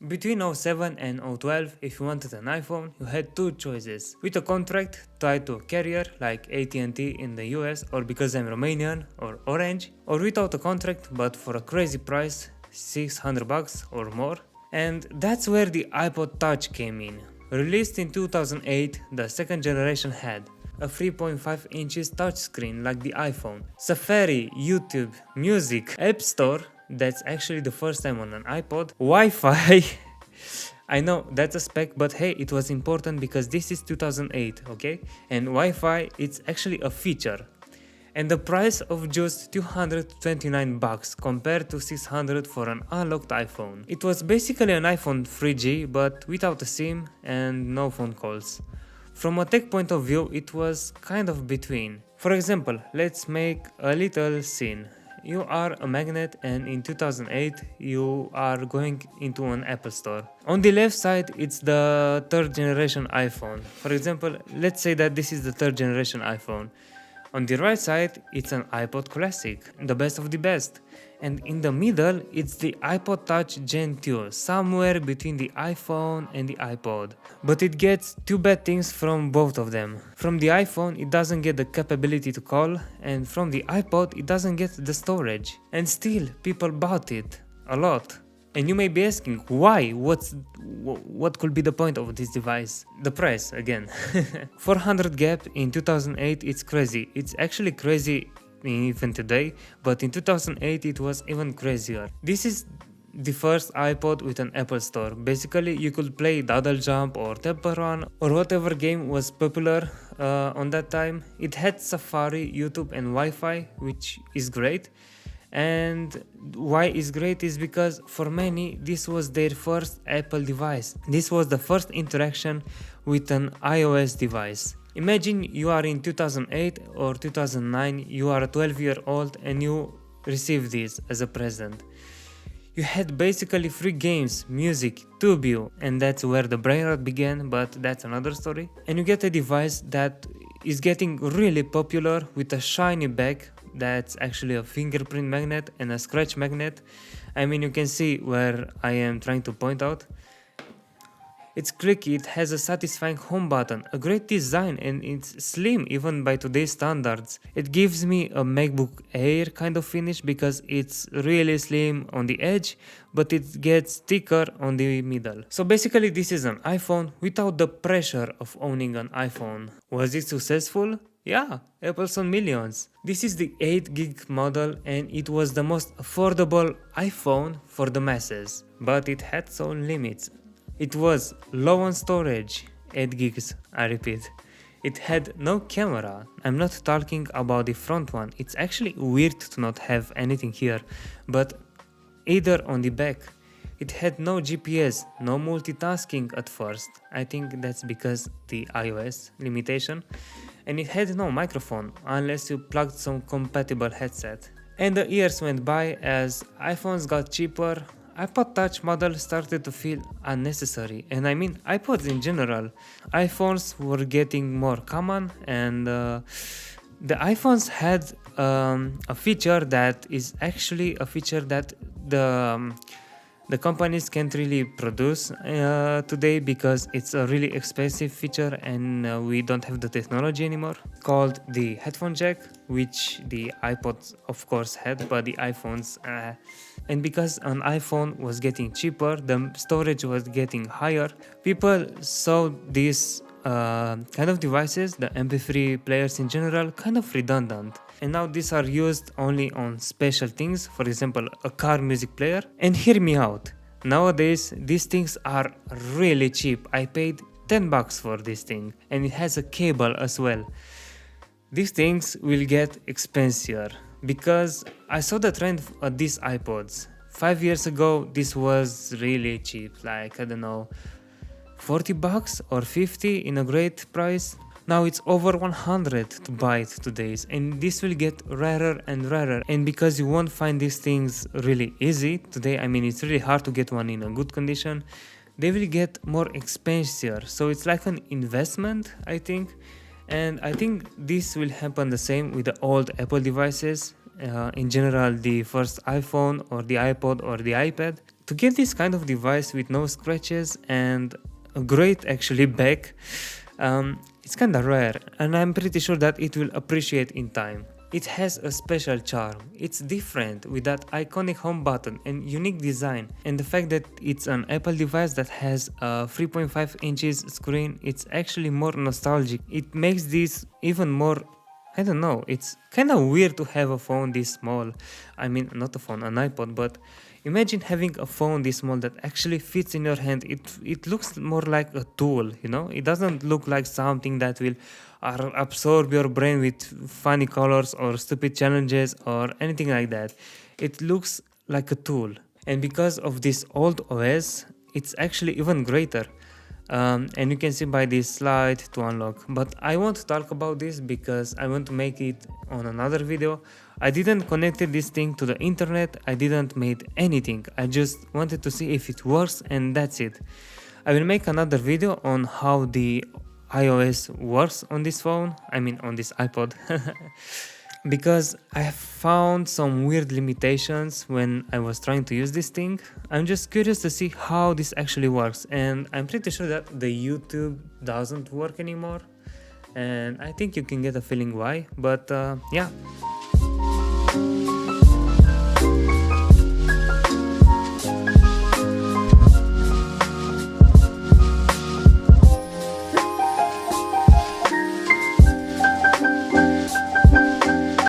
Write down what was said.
Between 07 and 012, if you wanted an iPhone, you had two choices. With a contract tied to a carrier like AT&T in the US, or because I'm Romanian, or Orange, or without a contract but for a crazy price, $600 or more. And that's where the iPod Touch came in. Released in 2008, the second generation had a 3.5 inches touchscreen like the iPhone, Safari, YouTube, Music, App Store, that's actually the first time on an iPod, Wi-Fi. I know that's a spec, but hey, it was important because this is 2008, okay? And Wi-Fi, it's actually a feature. And the price of just $229 compared to $600 for an unlocked iPhone. It was basically an iPhone 3G but without a SIM and no phone calls. From a tech point of view, it was kind of between. For example, let's make a little scene. You are a magnet and in 2008 you are going into an Apple store. On the left side it's the third generation iPhone. For example, let's say that this is the third generation iPhone. On the right side it's an iPod Classic, the best of the best. And in the middle it's the iPod Touch Gen 2, somewhere between the iPhone and the iPod. But it gets two bad things from both of them. From the iPhone it doesn't get the capability to call, and from the iPod it doesn't get the storage. And still people bought it a lot. And you may be asking, why? What could be the point of this device? The price, again. 400 gap in 2008, it's crazy. It's actually crazy even today, but in 2008 it was even crazier. This is the first iPod with an Apple Store. Basically, you could play Doodle Jump or Temple Run or whatever game was popular on that time. It had Safari, YouTube and Wi-Fi, which is great. And why is great is because for many this was their first Apple device. This was the first interaction with an iOS device. Imagine you are in 2008 or 2009, you are a 12-year-old and you receive this as a present. You had basically free games, music, Tubu, and that's where the brain rot began, but that's another story. And you get a device that is getting really popular with a shiny back that's actually a fingerprint magnet and a scratch magnet. I mean, you can see where I am trying to point out. It's clicky, it has a satisfying home button, a great design, and it's slim even by today's standards. It gives me a MacBook Air kind of finish because it's really slim on the edge, but it gets thicker on the middle. So basically this is an iPhone without the pressure of owning an iPhone. Was it successful? Yeah, Apple sold millions. This is the 8GB model and it was the most affordable iPhone for the masses, but it had its own limits. It was low on storage, 8GB, I repeat. It had no camera. I'm not talking about the front one. It's actually weird to not have anything here, but either on the back. It had no GPS, no multitasking at first. I think that's because the iOS limitation. And it had no microphone unless you plugged some compatible headset. And the years went by as iPhones got cheaper. iPod Touch model started to feel unnecessary, and I mean iPods in general. iPhones were getting more common, and the iPhones had a feature that is actually a feature that the companies can't really produce today because it's a really expensive feature and we don't have the technology anymore, called the headphone jack, which the iPods of course had, but the iPhones and because an iPhone was getting cheaper, the storage was getting higher, people saw these kind of devices, the MP3 players in general, kind of redundant. And now these are used only on special things, for example a car music player. And hear me out, nowadays these things are really cheap. I paid $10 for this thing and it has a cable as well. These things will get expensive because I saw the trend at these iPods. 5 years ago this was really cheap, like I don't know, $40 or $50 in a great price. Now it's over 100 to buy it today, and this will get rarer and rarer. And because you won't find these things really easy today, I mean it's really hard to get one in a good condition, they will get more expensive. So it's like an investment, I think. And I think this will happen the same with the old Apple devices. In general, the first iPhone or the iPod or the iPad, to get this kind of device with no scratches and a great actually back, it's kinda rare, and I'm pretty sure that it will appreciate in time. It has a special charm, it's different with that iconic home button and unique design, and the fact that it's an Apple device that has a 3.5 inches screen, it's actually more nostalgic. It makes this even more, I don't know, it's kind of weird to have a phone this small. I mean, not a phone, an iPod, but imagine having a phone this small that actually fits in your hand. It looks more like a tool, you know? It doesn't look like something that will absorb your brain with funny colors or stupid challenges or anything like that. It looks like a tool. And because of this old OS, it's actually even greater. And you can see by this slide to unlock, but I won't talk about this because I want to make it on another video. I didn't connect this thing to the internet, I didn't made anything, I just wanted to see if it works, and that's it. I will make another video on how the iOS works on this phone, I mean on this iPod. Because I have found some weird limitations when I was trying to use this thing. I'm just curious to see how this actually works, and I'm pretty sure that the YouTube doesn't work anymore, and I think you can get a feeling why, but yeah.